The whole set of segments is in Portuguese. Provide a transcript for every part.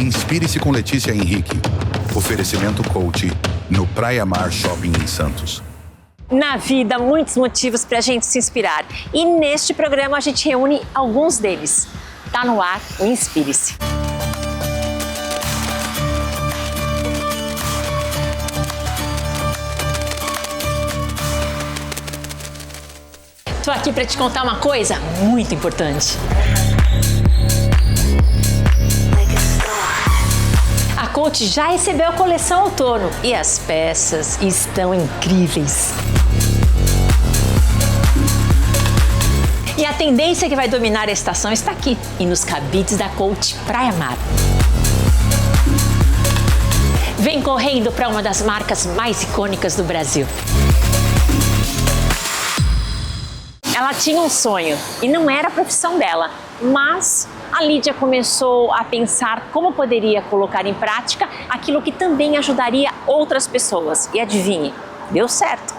Inspire-se com Letícia Henrique. Oferecimento Coach no Praia Mar Shopping em Santos. Na vida, muitos motivos para a gente se inspirar. E neste programa a gente reúne alguns deles. Tá no ar o Inspire-se. Tô aqui para te contar uma coisa muito importante. A Coach já recebeu a coleção outono e as peças estão incríveis. E a tendência que vai dominar a estação está aqui e nos cabides da Coach Praia Mar. Vem correndo para uma das marcas mais icônicas do Brasil. Ela tinha um sonho e não era a profissão dela, mas a Lídia começou a pensar como poderia colocar em prática aquilo que também ajudaria outras pessoas. E adivinhe, deu certo.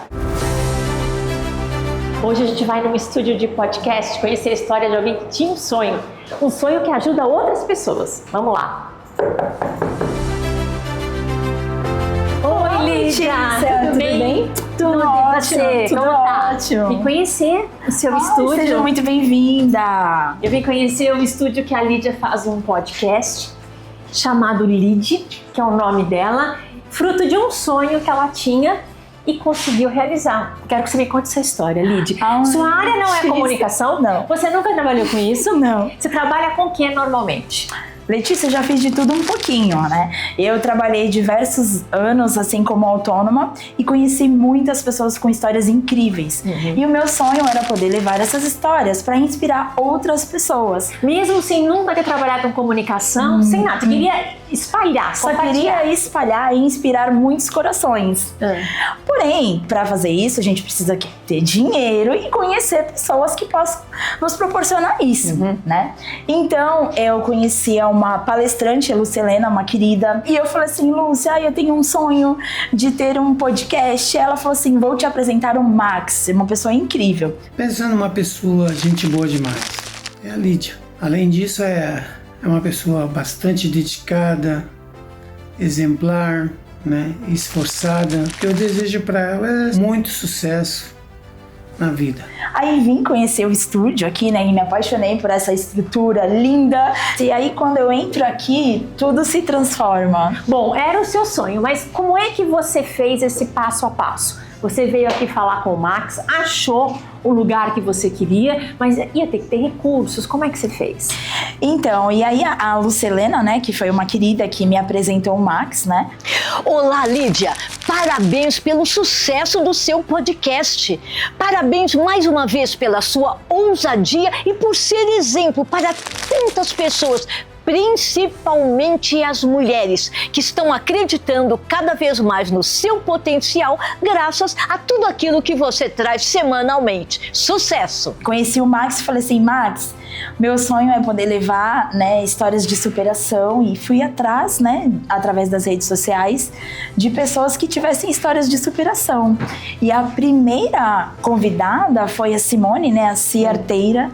Hoje a gente vai num estúdio de podcast conhecer a história de alguém que tinha um sonho que ajuda outras pessoas. Vamos lá. Oi, Lídia! Tudo bem? Tudo ótimo, tudo ótimo. Vim conhecer o seu estúdio. Seja muito bem-vinda! Eu vim conhecer o estúdio que a Lídia faz um podcast chamado Lid, que é o nome dela, fruto de um sonho que ela tinha e conseguiu realizar. Quero que você me conte essa história, Lídia. Sua área não é comunicação? Não. Você nunca trabalhou com isso? Não. Você trabalha com o que normalmente? Letícia, eu já fiz de tudo um pouquinho, né? Eu trabalhei diversos anos assim como autônoma e conheci muitas pessoas com histórias incríveis. E o meu sonho era poder levar essas histórias para inspirar outras pessoas. Mesmo sem nunca ter trabalhado com comunicação, sem nada, você queria espalhar, só queria espalhar e inspirar muitos corações. Porém, para fazer isso, a gente precisa ter dinheiro e conhecer pessoas que possam nos proporcionar isso, né? Então, eu conhecia uma palestrante, a Lucelena, uma querida, e eu falei assim: Lúcia, eu tenho um sonho de ter um podcast. Ela falou assim: vou te apresentar o Max, uma pessoa incrível. Pensando numa pessoa gente boa demais, é a Lídia. Além disso, é uma pessoa bastante dedicada, exemplar, né, esforçada. O que eu desejo para ela é muito sucesso na vida. Aí vim conhecer o estúdio aqui, né, e me apaixonei por essa estrutura linda. E aí quando eu entro aqui, tudo se transforma. Bom, era o seu sonho, mas como é que você fez esse passo a passo? Você veio aqui falar com o Max, achou o lugar que você queria, mas ia ter que ter recursos. Como é que você fez? Então, e aí a Lucelena, né, que foi uma querida que me apresentou o Max, né? Olá, Lídia! Parabéns pelo sucesso do seu podcast. Parabéns mais uma vez pela sua ousadia e por ser exemplo para tantas pessoas, principalmente as mulheres, que estão acreditando cada vez mais no seu potencial graças a tudo aquilo que você traz semanalmente. Sucesso! Conheci o Max e falei assim: Max, meu sonho é poder levar, né, histórias de superação, e fui atrás, né, através das redes sociais, de pessoas que tivessem histórias de superação. E a primeira convidada foi a Simone, né, a Cia Arteira,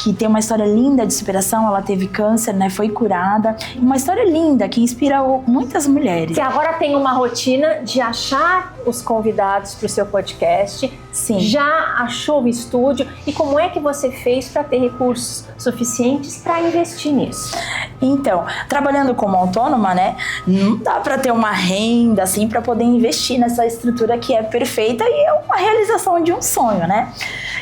que tem uma história linda de superação. Ela teve câncer, né, foi curada. Uma história linda que inspirou muitas mulheres. Você agora tem uma rotina de achar os convidados para o seu podcast. Sim. Já achou o estúdio? E como é que você fez para ter recursos suficientes para investir nisso? Então, trabalhando como autônoma, né, não dá para ter uma renda assim para poder investir nessa estrutura que é perfeita e é uma realização de um sonho, né?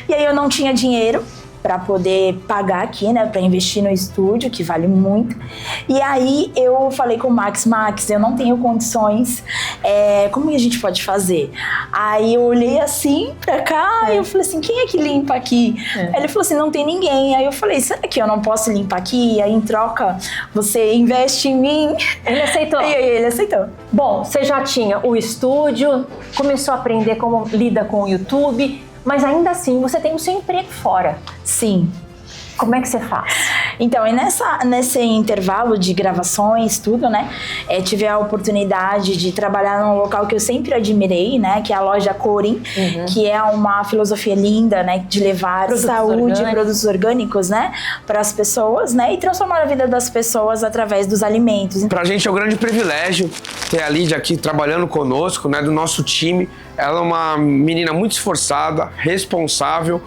E aí eu não tinha dinheiro para poder pagar aqui, né, para investir no estúdio, que vale muito. E aí eu falei com o Max: eu não tenho condições, como que a gente pode fazer? Aí eu olhei assim pra cá e eu falei assim: quem é que limpa aqui? Aí ele falou assim: não tem ninguém. Aí eu falei: será que eu não posso limpar aqui? E aí em troca você investe em mim? Ele aceitou? E aí ele aceitou. Bom, você já tinha o estúdio, começou a aprender como lida com o YouTube, mas ainda assim você tem o seu emprego fora. Sim. Como é que você faz? Então, e nesse intervalo de gravações, tudo, né? Tive a oportunidade de trabalhar num local que eu sempre admirei, né? Que é a loja Corin, que é uma filosofia linda, né? De levar saúde e produtos orgânicos, né? Para as pessoas, né? E transformar a vida das pessoas através dos alimentos. Pra gente é um grande privilégio ter a Lídia aqui trabalhando conosco, né? Do nosso time. Ela é uma menina muito esforçada, responsável,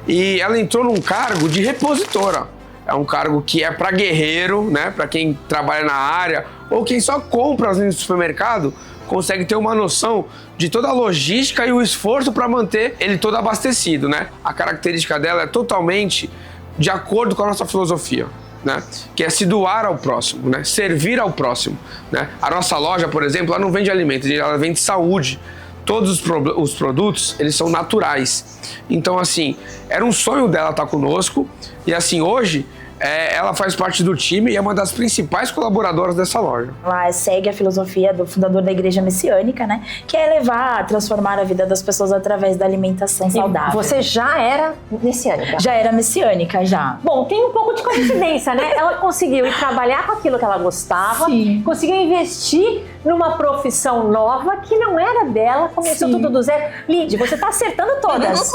e ela entrou num cargo de repositora. É um cargo que é para guerreiro, né? Para quem trabalha na área ou quem só compra as linhas do supermercado, consegue ter uma noção de toda a logística e o esforço para manter ele todo abastecido, né? A característica dela é totalmente de acordo com a nossa filosofia, né? Que é se doar ao próximo, né? Servir ao próximo, né? A nossa loja, por exemplo, ela não vende alimentos, ela vende saúde. Todos os produtos, eles são naturais. Então, assim, era um sonho dela estar conosco. E, assim, hoje, ela faz parte do time e é uma das principais colaboradoras dessa loja. Ela segue a filosofia do fundador da Igreja Messiânica, né? Que é transformar a vida das pessoas através da alimentação saudável. Você já era messiânica? Já era messiânica, já. Bom, tem um pouco de coincidência, né? Ela conseguiu ir trabalhar com aquilo que ela gostava, Sim. conseguiu investir numa profissão nova que não era dela, começou tudo do zero. Lídia, você tá acertando todas.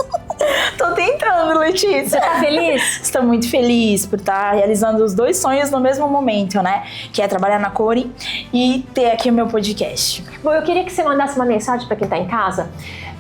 Tô tentando, Letícia. Você tá feliz? Estou muito feliz por estar realizando os 2 sonhos no mesmo momento, né? Que é trabalhar na Corin e ter aqui o meu podcast. Bom, eu queria que você mandasse uma mensagem para quem tá em casa,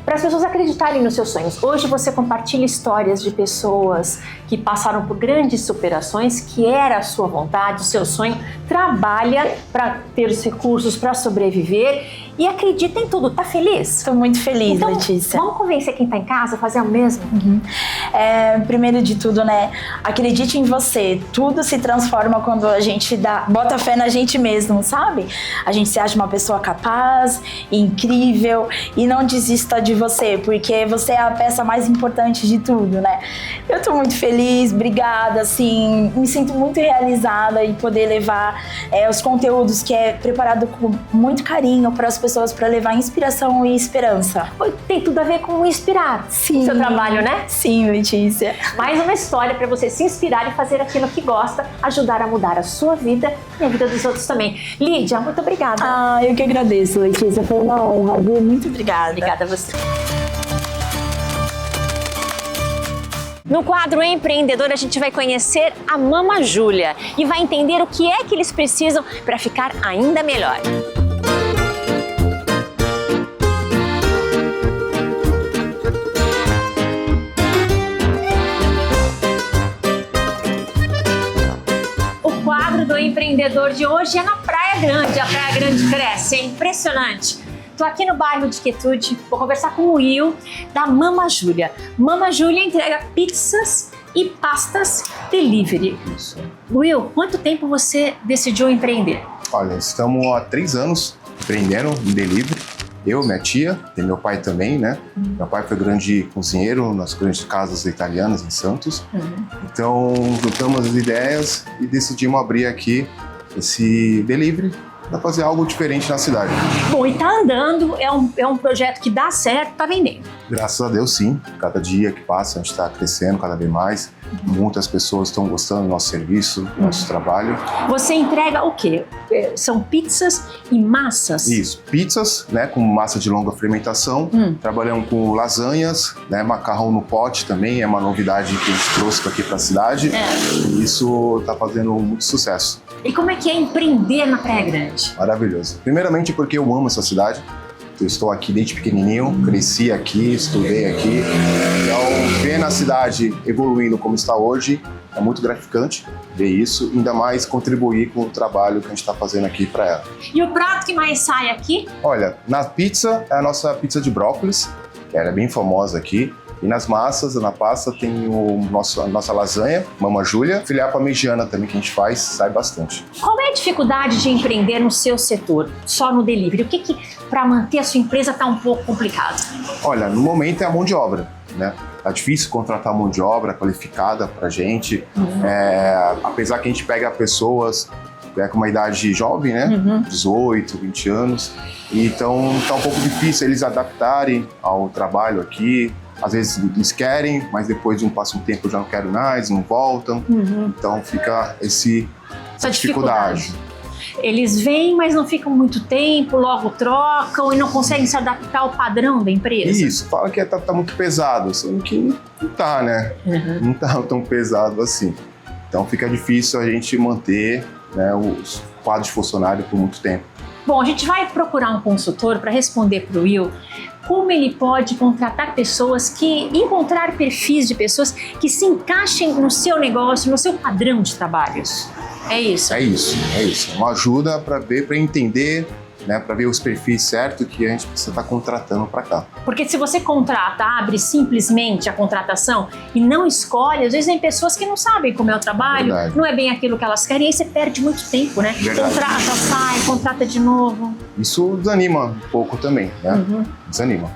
para as pessoas acreditarem nos seus sonhos. Hoje você compartilha histórias de pessoas que passaram por grandes superações, que era a sua vontade, o seu sonho, trabalha para ter os recursos para sobreviver e acredita em tudo. Tá feliz? Estou muito feliz, então, Letícia. Vamos convencer quem tá em casa a fazer o mesmo? Primeiro de tudo, né? Acredite em você. Tudo se transforma quando a gente bota fé na gente mesmo, sabe? A gente se acha uma pessoa capaz, incrível, e não desista de você, porque você é a peça mais importante de tudo, né? Eu tô muito feliz, obrigada, assim, me sinto muito realizada em poder levar os conteúdos que é preparado com muito carinho para as pessoas, para levar inspiração e esperança. Tem tudo a ver com inspirar. Sim. Seu trabalho, né? Sim, Letícia. Mais uma história para você se inspirar e fazer aquilo que gosta, ajudar a mudar a sua vida e a vida dos outros também. Lídia, muito obrigada. Eu que agradeço, Letícia. Foi uma honra, viu? Muito obrigada. Obrigada a você. No quadro Empreendedor, a gente vai conhecer a Mama Júlia e vai entender o que é que eles precisam para ficar ainda melhor. O quadro do Empreendedor de hoje é na Praia Grande. A Praia Grande cresce, é impressionante. Estou aqui no bairro de Quietude, vou conversar com o Will, da Mama Júlia. Mama Júlia entrega pizzas e pastas delivery. Isso. Will, quanto tempo você decidiu empreender? Olha, estamos há 3 anos empreendendo em delivery. Eu, minha tia, e meu pai também, né? Meu pai foi grande cozinheiro nas grandes casas italianas em Santos. Então, juntamos as ideias e decidimos abrir aqui esse delivery para fazer algo diferente na cidade. Bom, e tá andando, é um projeto que dá certo, tá vendendo. Graças a Deus, sim. Cada dia que passa, a gente está crescendo cada vez mais. Muitas pessoas estão gostando do nosso serviço, do nosso trabalho. Você entrega o quê? São pizzas e massas? Isso, pizzas, né, com massa de longa fermentação. Trabalhamos com lasanhas, né, macarrão no pote também, é uma novidade que a gente trouxe aqui para a cidade. E isso está fazendo muito sucesso. E como é que é empreender na Praia Grande? Maravilhoso. Primeiramente porque eu amo essa cidade. Eu estou aqui desde pequenininho, cresci aqui, estudei aqui. Então, ver a cidade evoluindo como está hoje é muito gratificante ver isso, ainda mais contribuir com o trabalho que a gente está fazendo aqui para ela. E o prato que mais sai aqui? Olha, na pizza é a nossa pizza de brócolis, que ela é bem famosa aqui. E nas massas, na pasta, tem a nossa lasanha, Mama Júlia, filé parmegiana também que a gente faz, sai bastante. Qual é a dificuldade de empreender no seu setor, só no delivery? O que para manter a sua empresa está um pouco complicado? Olha, no momento é a mão de obra, né? Tá difícil contratar mão de obra qualificada pra gente, apesar que a gente pega pessoas com uma idade jovem, né? 18, 20 anos, então tá um pouco difícil eles adaptarem ao trabalho aqui. Às vezes eles querem, mas depois de passa um tempo já não querem mais, não voltam. Então fica essa dificuldade. Eles vêm, mas não ficam muito tempo, logo trocam e não conseguem se adaptar ao padrão da empresa. Isso, fala que tá muito pesado, sendo que não tá, né? Não tá tão pesado assim. Então fica difícil a gente manter, né, os quadros de funcionário por muito tempo. Bom, a gente vai procurar um consultor para responder para o Will como ele pode contratar encontrar perfis de pessoas que se encaixem no seu negócio, no seu padrão de trabalhos. É isso? É isso. Uma ajuda para entender, né, para ver os perfis certos que a gente precisa estar contratando para cá. Porque se você contrata, abre simplesmente a contratação e não escolhe, às vezes tem pessoas que não sabem como é o trabalho, Verdade. não é bem aquilo que elas querem, e aí você perde muito tempo, né? Verdade. Contrata, sai, contrata de novo. Isso desanima um pouco também, né? Desanima.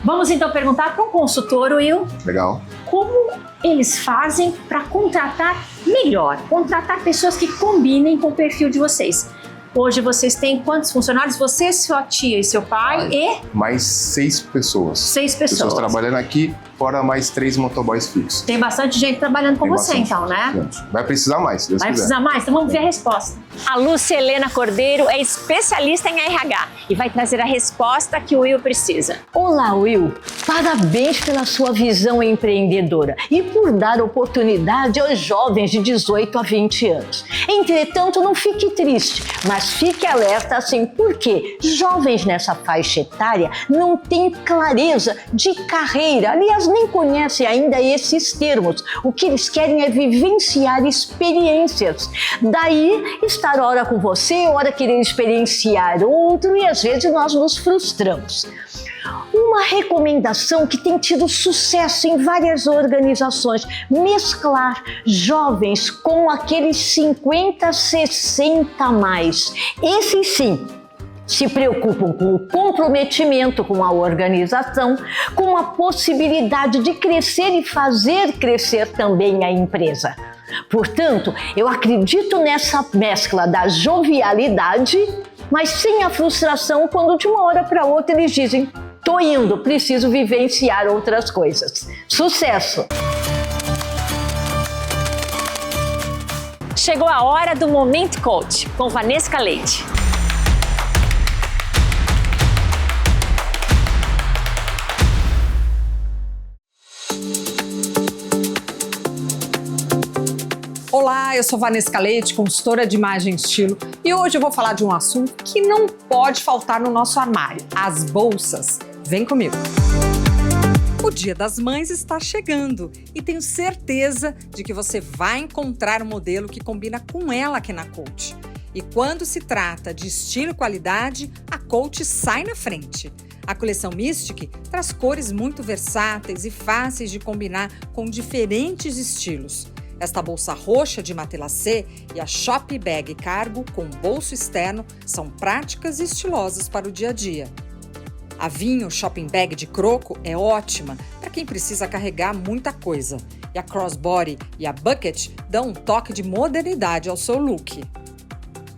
Vamos então perguntar para um consultor, Will, Legal. como eles fazem para contratar melhor, contratar pessoas que combinem com o perfil de vocês. Hoje vocês têm quantos funcionários? Você, sua tia e seu pai e? Mais 6 pessoas. 6 pessoas. Trabalhando aqui, fora mais 3 motoboys fixos. Tem bastante gente trabalhando com Tem você, bastante então, né? gente. Vai precisar mais, se Deus Vai quiser. precisar mais? Então vamos ver a resposta. A Lúcia Helena Cordeiro é especialista em RH e vai trazer a resposta que o Will precisa. Olá, Will. Parabéns pela sua visão empreendedora e por dar oportunidade aos jovens de 18 a 20 anos. Entretanto, não fique triste, mas fique alerta assim, porque jovens nessa faixa etária não têm clareza de carreira, aliás, nem conhecem ainda esses termos. O que eles querem é vivenciar experiências. Daí, estar ora com você, ora querer experienciar outro e às vezes nós nos frustramos. Uma recomendação que tem tido sucesso em várias organizações: mesclar jovens com aqueles 50, 60 a mais. Esses sim se preocupam com o comprometimento com a organização, com a possibilidade de crescer e fazer crescer também a empresa. Portanto, eu acredito nessa mescla da jovialidade, mas sem a frustração quando de uma hora para outra eles dizem: tô indo, preciso vivenciar outras coisas. Sucesso! Chegou a hora do Momento Coach com Vanessa Leite. Olá, eu sou Vanessa Leite, consultora de imagem e estilo, e hoje eu vou falar de um assunto que não pode faltar no nosso armário: as bolsas. Vem comigo! O Dia das Mães está chegando e tenho certeza de que você vai encontrar um modelo que combina com ela aqui na Coach. E quando se trata de estilo e qualidade, a Coach sai na frente. A coleção Mystic traz cores muito versáteis e fáceis de combinar com diferentes estilos. Esta bolsa roxa de matelassé e a Shop Bag Cargo com bolso externo são práticas e estilosas para o dia a dia. A Vinho Shopping Bag de croco é ótima para quem precisa carregar muita coisa. E a Crossbody e a Bucket dão um toque de modernidade ao seu look.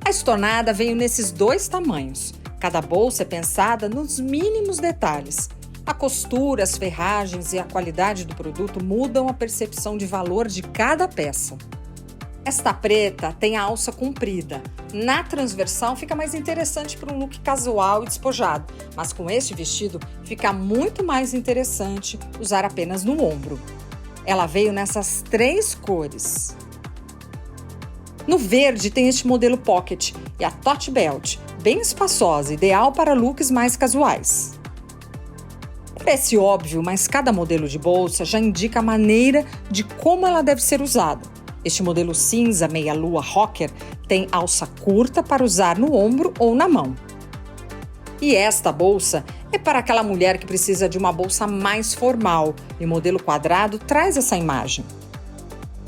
A estonada veio nesses 2 tamanhos. Cada bolsa é pensada nos mínimos detalhes. A costura, as ferragens e a qualidade do produto mudam a percepção de valor de cada peça. Esta preta tem a alça comprida. Na transversal fica mais interessante para um look casual e despojado, mas com este vestido fica muito mais interessante usar apenas no ombro. Ela veio nessas 3 cores. No verde tem este modelo pocket e a tote belt, bem espaçosa, ideal para looks mais casuais. Parece óbvio, mas cada modelo de bolsa já indica a maneira de como ela deve ser usada. Este modelo cinza meia-lua rocker tem alça curta para usar no ombro ou na mão. E esta bolsa é para aquela mulher que precisa de uma bolsa mais formal, e o modelo quadrado traz essa imagem.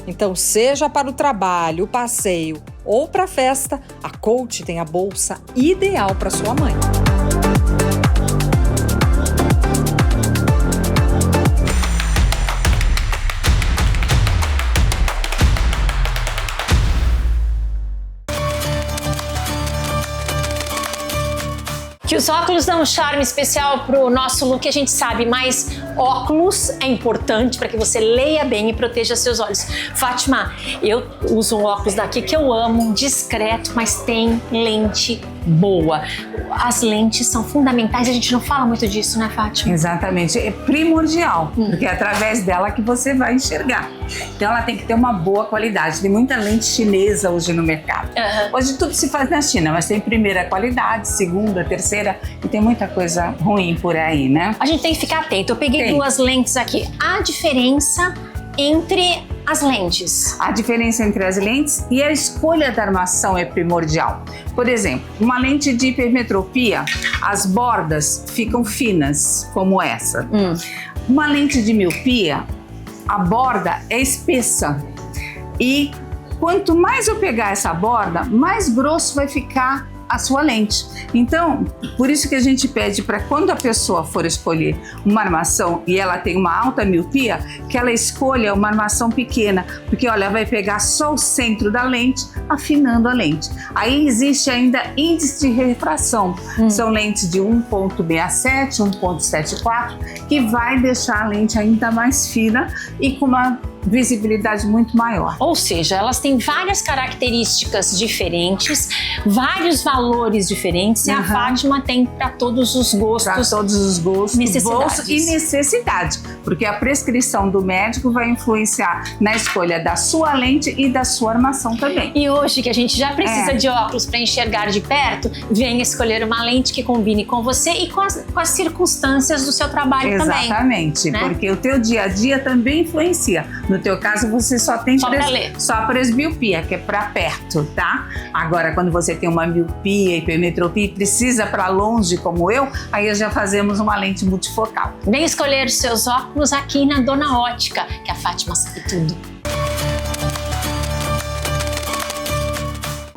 Então, seja para o trabalho, o passeio ou para a festa, a Coach tem a bolsa ideal para sua mãe. Que os óculos dão um charme especial pro nosso look, a gente sabe, mas óculos é importante para que você leia bem e proteja seus olhos. Fátima, eu uso um óculos daqui que eu amo, discreto, mas tem lente boa. As lentes são fundamentais, a gente não fala muito disso, né, Fátima? Exatamente, é primordial, porque é através dela que você vai enxergar. Então ela tem que ter uma boa qualidade. Tem muita lente chinesa hoje no mercado. Hoje tudo se faz na China, mas tem primeira qualidade, segunda, terceira, e tem muita coisa ruim por aí, né? A gente tem que ficar atento. Eu peguei duas lentes aqui. A diferença entre as lentes? A diferença entre as lentes e a escolha da armação é primordial. Por exemplo, uma lente de hipermetropia, as bordas ficam finas, como essa. Uma lente de miopia, a borda é espessa. E quanto mais eu pegar essa borda, mais grosso vai ficar a sua lente. Então, por isso que a gente pede para quando a pessoa for escolher uma armação e ela tem uma alta miopia, que ela escolha uma armação pequena, porque olha, vai pegar só o centro da lente, afinando a lente. Aí existe ainda índice de refração. São lentes de 1.67, 1.74, que vai deixar a lente ainda mais fina e com uma visibilidade muito maior. Ou seja, elas têm várias características diferentes, vários valores diferentes, e a Fátima tem para todos os gostos. Para todos os gostos, necessidades. bolso e necessidade, porque a prescrição do médico vai influenciar na escolha da sua lente e da sua armação também. E hoje que a gente já precisa de óculos para enxergar de perto, venha escolher uma lente que combine com você e com as circunstâncias do seu trabalho também. Exatamente, né? Porque o teu dia a dia também influencia. No teu caso, você só tem só presbiopia, que é para perto, tá? Agora, quando você tem uma miopia, hipermetropia e precisa para longe, como eu, aí já fazemos uma lente multifocal. Vem escolher os seus óculos aqui na Dona Ótica, que a Fátima sabe tudo.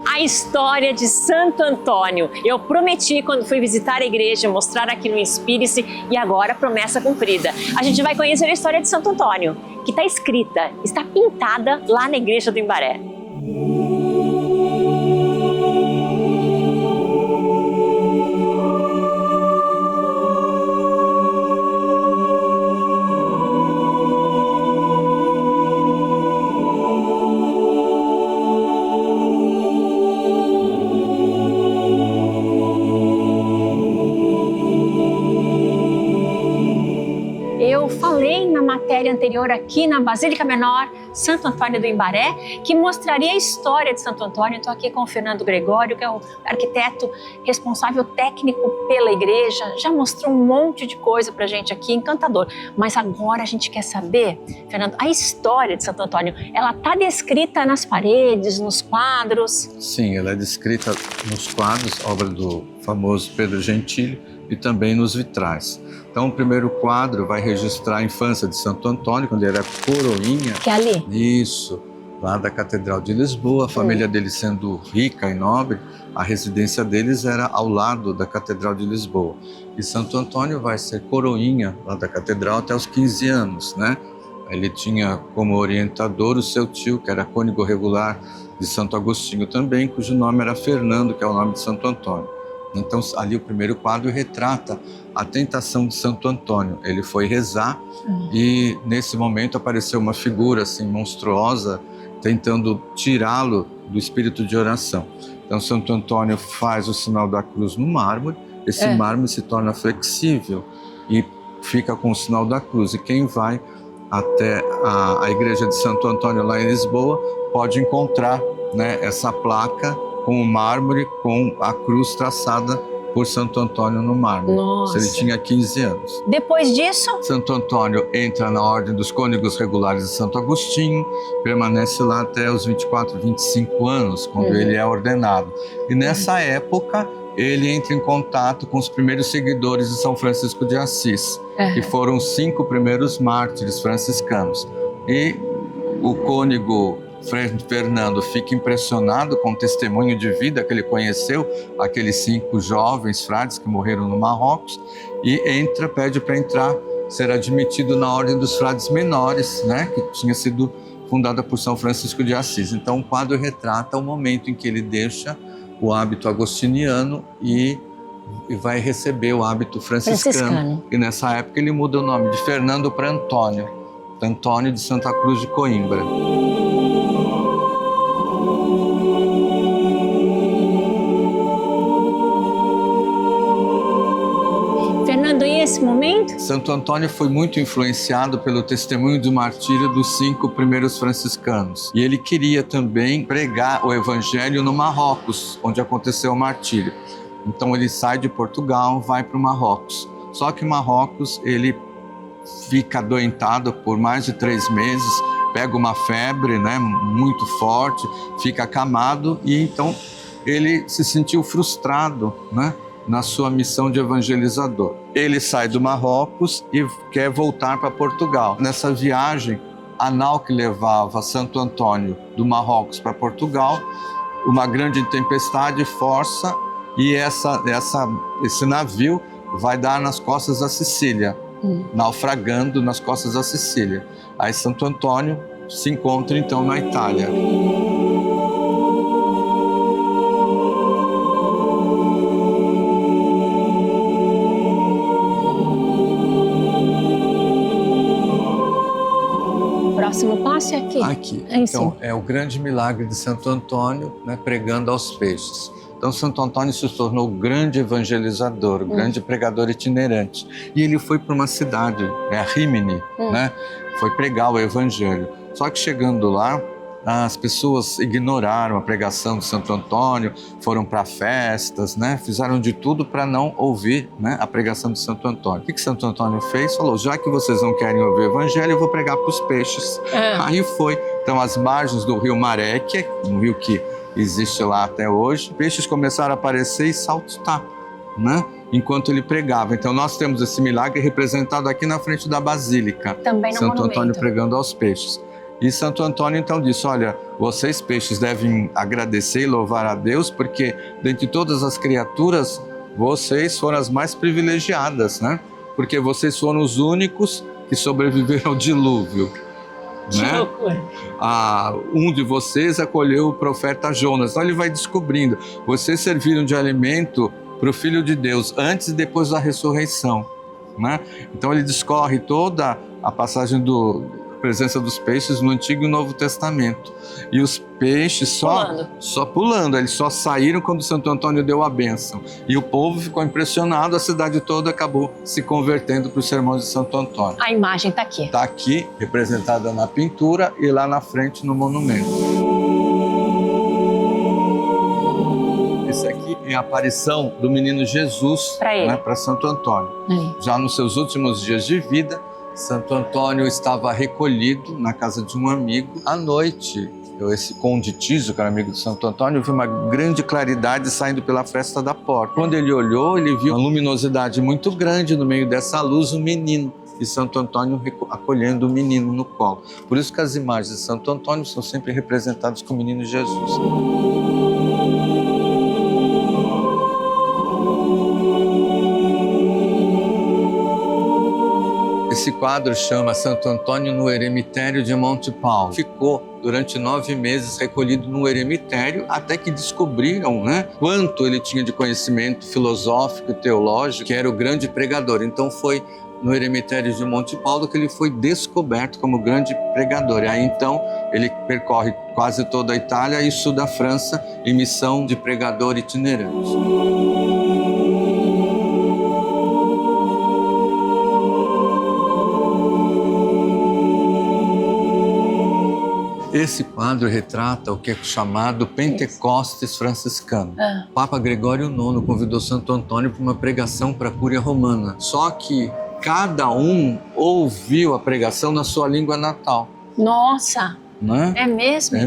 A história de Santo Antônio. Eu prometi quando fui visitar a igreja, mostrar aqui no Inspire-se, e agora promessa cumprida. A gente vai conhecer a história de Santo Antônio, que está escrita, está pintada lá na igreja do Imbaré. Eu falei na matéria anterior aqui na Basílica Menor, Santo Antônio do Imbaré, que mostraria a história de Santo Antônio. Estou aqui com o Fernando Gregório, que é o arquiteto responsável técnico pela igreja. Já mostrou um monte de coisa pra gente aqui, encantador. Mas agora a gente quer saber, Fernando, a história de Santo Antônio, ela está descrita nas paredes, nos quadros? Sim, ela é descrita nos quadros, obra do famoso Pedro Gentili, e também nos vitrais. Então, o primeiro quadro vai registrar a infância de Santo Antônio, quando ele era coroinha. Que é ali? Isso, lá da Catedral de Lisboa. A família dele sendo rica e nobre, a residência deles era ao lado da Catedral de Lisboa. E Santo Antônio vai ser coroinha lá da Catedral até os 15 anos, né? Ele tinha como orientador o seu tio, que era cônego regular de Santo Agostinho também, cujo nome era Fernando, que é o nome de Santo Antônio. Então, ali o primeiro quadro retrata a tentação de Santo Antônio. Ele foi rezar e, nesse momento, apareceu uma figura assim, monstruosa, tentando tirá-lo do espírito de oração. Então, Santo Antônio faz o sinal da cruz no mármore. Esse mármore se torna flexível e fica com o sinal da cruz. E quem vai até a igreja de Santo Antônio, lá em Lisboa, pode encontrar, né, essa placa com o mármore, com a cruz traçada por Santo Antônio no mármore. Nossa. Ele tinha 15 anos. Depois disso? Santo Antônio entra na ordem dos cônegos regulares de Santo Agostinho, permanece lá até os 24, 25 anos, quando ele é ordenado. E nessa época, ele entra em contato com os primeiros seguidores de São Francisco de Assis, que foram os 5 primeiros mártires franciscanos. E o cônego Fernando fica impressionado com o testemunho de vida que ele conheceu, aqueles 5 jovens frades que morreram no Marrocos, e pede para entrar, ser admitido na ordem dos frades menores, né, que tinha sido fundada por São Francisco de Assis. Então o quadro retrata o momento em que ele deixa o hábito agostiniano e e vai receber o hábito franciscano. E nessa época ele muda o nome de Fernando para Antônio. Antônio de Santa Cruz de Coimbra. Fernando, e esse momento? Santo Antônio foi muito influenciado pelo testemunho do martírio dos 5 primeiros franciscanos. E ele queria também pregar o evangelho no Marrocos, onde aconteceu o martírio. Então ele sai de Portugal, vai para o Marrocos. Só que Marrocos, ele fica adoentado por mais de 3 meses, pega uma febre, né, muito forte, fica acamado e então ele se sentiu frustrado, né, na sua missão de evangelizador. Ele sai do Marrocos e quer voltar para Portugal. Nessa viagem, a nau que levava Santo Antônio do Marrocos para Portugal, uma grande tempestade força e esse navio vai dar nas costas da Sicília. Naufragando nas costas da Sicília. Aí Santo Antônio se encontra então na Itália. O próximo passo é aqui? Aqui. Então, é o grande milagre de Santo Antônio, né, pregando aos peixes. Então, Santo Antônio se tornou o grande evangelizador, o grande pregador itinerante. E ele foi para uma cidade, Rímini, né? Foi pregar o evangelho. Só que chegando lá, as pessoas ignoraram a pregação de Santo Antônio, foram para festas, né? Fizeram de tudo para não ouvir, né, a pregação de Santo Antônio. O que Santo Antônio fez? Falou, já que vocês não querem ouvir o evangelho, eu vou pregar para os peixes. Aí foi. Então, às margens do rio Maré, que é um rio que existe lá até hoje, peixes começaram a aparecer e saltar, né? Enquanto ele pregava. Então nós temos esse milagre representado aqui na frente da Basílica. Também no Santo monumento. Antônio pregando aos peixes. E Santo Antônio então disse, olha, vocês peixes devem agradecer e louvar a Deus, porque dentre todas as criaturas, vocês foram as mais privilegiadas, né? Porque vocês foram os únicos que sobreviveram ao dilúvio. Né? Um de vocês acolheu o profeta Jonas. Então ele vai descobrindo, vocês serviram de alimento para o Filho de Deus antes e depois da ressurreição, né? Então ele discorre toda a passagem da presença dos peixes no Antigo e Novo Testamento. E os peixes só pulando, eles só saíram quando Santo Antônio deu a bênção. E o povo ficou impressionado, a cidade toda acabou se convertendo para os sermões de Santo Antônio. A imagem está aqui. Está aqui, representada na pintura e lá na frente no monumento. Esse aqui é a aparição do menino Jesus para Santo Antônio. Já nos seus últimos dias de vida, Santo Antônio estava recolhido na casa de um amigo. À noite, esse conde Tiso, que era amigo de Santo Antônio, viu uma grande claridade saindo pela fresta da porta. Quando ele olhou, ele viu uma luminosidade muito grande no meio dessa luz, um menino. E Santo Antônio acolhendo o menino no colo. Por isso que as imagens de Santo Antônio são sempre representadas com o menino Jesus. Esse quadro chama Santo Antônio no Eremitério de Montepau. Ficou durante 9 meses recolhido no eremitério, até que descobriram, né, quanto ele tinha de conhecimento filosófico e teológico, que era o grande pregador. Então foi no eremitério de Montepau que ele foi descoberto como grande pregador. E aí então ele percorre quase toda a Itália e sul da França em missão de pregador itinerante. Esse quadro retrata o que é chamado Pentecostes franciscano. O Papa Gregório IX convidou Santo Antônio para uma pregação para a Cúria Romana. Só que cada um ouviu a pregação na sua língua natal. Nossa! Né? É mesmo?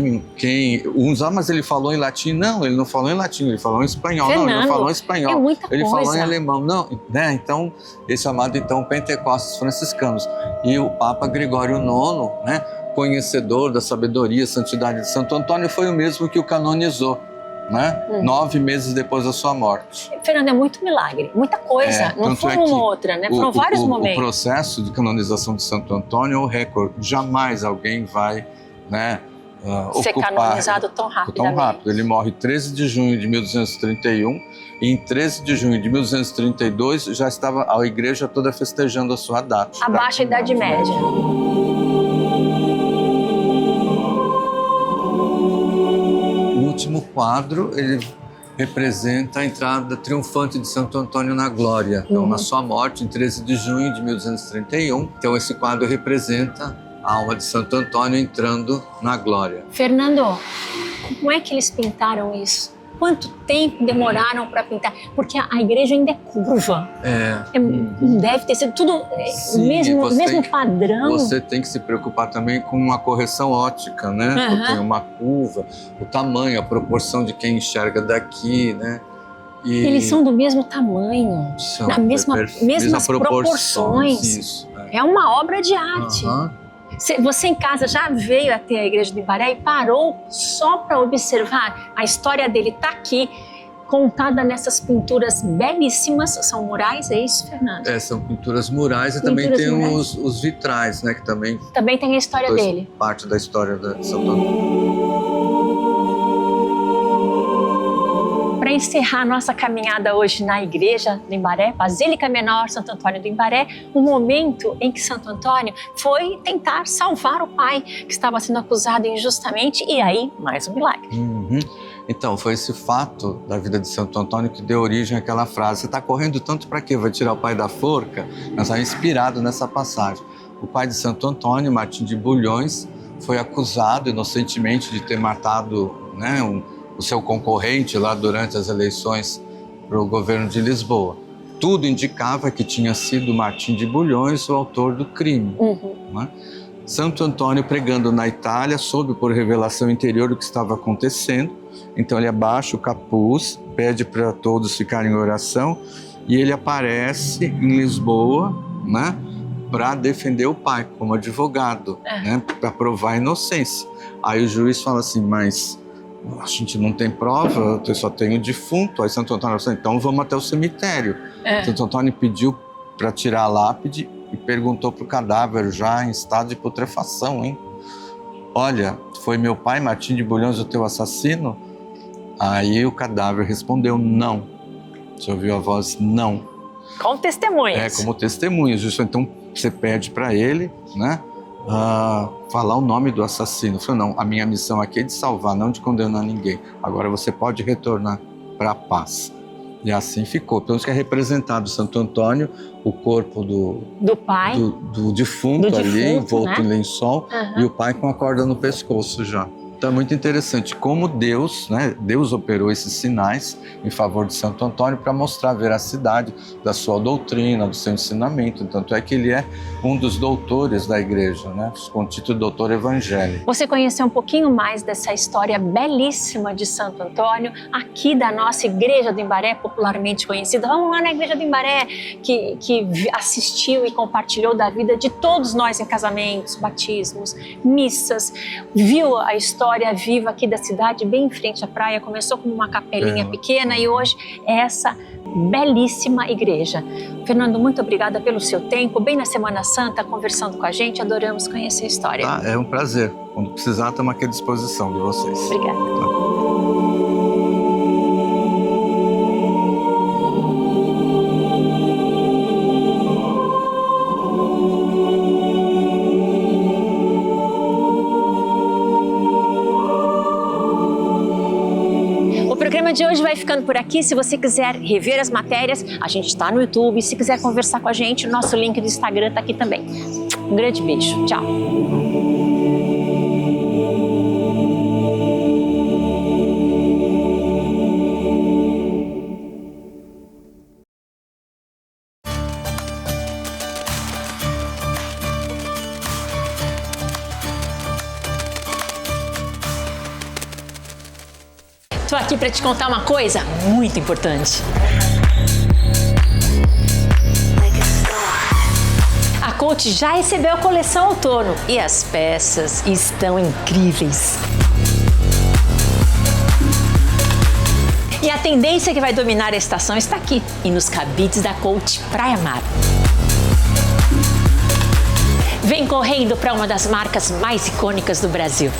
Mas ele falou em latim. Não, ele não falou em latim, ele falou em espanhol. Fernando, não, ele não falou em espanhol. É muita ele coisa. falou em alemão. Não, né? Então, esse chamado então Pentecostes franciscanos. E o Papa Gregório IX, né, conhecedor da sabedoria e santidade de Santo Antônio, foi o mesmo que o canonizou, né? 9 meses depois da sua morte. Fernando, é muito milagre, muita coisa. Não foi uma outra, né? Foram vários momentos. O processo de canonização de Santo Antônio é o recorde. Jamais alguém vai, né, ser canonizado tão rapidamente. Ele morre 13 de junho de 1231 e em 13 de junho de 1232 já estava a igreja toda festejando a sua data. A baixa Idade Média. O último quadro, ele representa a entrada triunfante de Santo Antônio na glória. Então, na sua morte, em 13 de junho de 1231. Então, esse quadro representa a alma de Santo Antônio entrando na glória. Fernando, como é que eles pintaram isso? Quanto tempo demoraram para pintar? Porque a igreja ainda é curva. Deve ter sido tudo mesmo padrão. Você tem que se preocupar também com a correção ótica, né? Tem uma curva, o tamanho, a proporção de quem enxerga daqui, né? E eles são do mesmo tamanho, na mesmas proporções. Isso, é uma obra de arte. Você em casa já veio até a igreja de Imbaré e parou só para observar? A história dele está aqui, contada nessas pinturas belíssimas. São murais, é isso, Fernando? São pinturas murais e também tem os vitrais, né? Que também tem a história dele. Parte da história de Santo Antônio. Para encerrar nossa caminhada hoje na igreja do Imbaré, Basílica Menor Santo Antônio do Imbaré, um momento em que Santo Antônio foi tentar salvar o pai que estava sendo acusado injustamente, e aí mais um milagre. Então, foi esse fato da vida de Santo Antônio que deu origem àquela frase: você está correndo tanto para quê? Vai tirar o pai da forca? Nós estamos inspirados nessa passagem. O pai de Santo Antônio, Martim de Bulhões, foi acusado inocentemente de ter matado, né, o seu concorrente lá durante as eleições para o governo de Lisboa. Tudo indicava que tinha sido Martim de Bulhões o autor do crime. Né? Santo Antônio, pregando na Itália, soube por revelação interior o que estava acontecendo. Então ele abaixa o capuz, pede para todos ficarem em oração e ele aparece em Lisboa, né, para defender o pai como advogado, né, para provar a inocência. Aí o juiz fala assim: mas a gente não tem prova, eu só tenho defunto. Aí Santo Antônio falou: então vamos até o cemitério. Santo Antônio pediu para tirar a lápide e perguntou para o cadáver, já em estado de putrefação, hein? Olha, foi meu pai, Martim de Bulhões, o teu assassino? Aí o cadáver respondeu: não. Você ouviu a voz? Não. Com testemunhas. Como testemunhas. Justo, então você pede para ele, né, falar o nome do assassino. Eu falei: não, a minha missão aqui é de salvar, não de condenar ninguém. Agora você pode retornar para a paz. E assim ficou. Pelo menos que é representado Santo Antônio, o corpo do pai, do defunto ali, envolto, né, em lençol, e o pai com a corda no pescoço já. Então é muito interessante como Deus, né, Deus operou esses sinais em favor de Santo Antônio para mostrar a veracidade da sua doutrina, do seu ensinamento. Tanto é que ele é um dos doutores da igreja, né, com o título de doutor evangélico. Você conheceu um pouquinho mais dessa história belíssima de Santo Antônio aqui da nossa igreja do Imbaré, popularmente conhecida. Vamos lá na igreja do Imbaré, que assistiu e compartilhou da vida de todos nós em casamentos, batismos, missas, viu a história viva aqui da cidade, bem em frente à praia. Começou como uma capelinha pequena e hoje é essa belíssima igreja. Fernando, muito obrigada pelo seu tempo, bem na Semana Santa, conversando com a gente. Adoramos conhecer a história. É um prazer. Quando precisar, estamos aqui à disposição de vocês. Obrigada. O programa de hoje vai ficando por aqui. Se você quiser rever as matérias, a gente está no YouTube. Se quiser conversar com a gente, o nosso link do Instagram está aqui também. Um grande beijo. Tchau. Estou aqui para te contar uma coisa muito importante. A Coach já recebeu a coleção outono e as peças estão incríveis. E a tendência que vai dominar a estação está aqui e nos cabides da Coach Praia Mar. Vem correndo para uma das marcas mais icônicas do Brasil.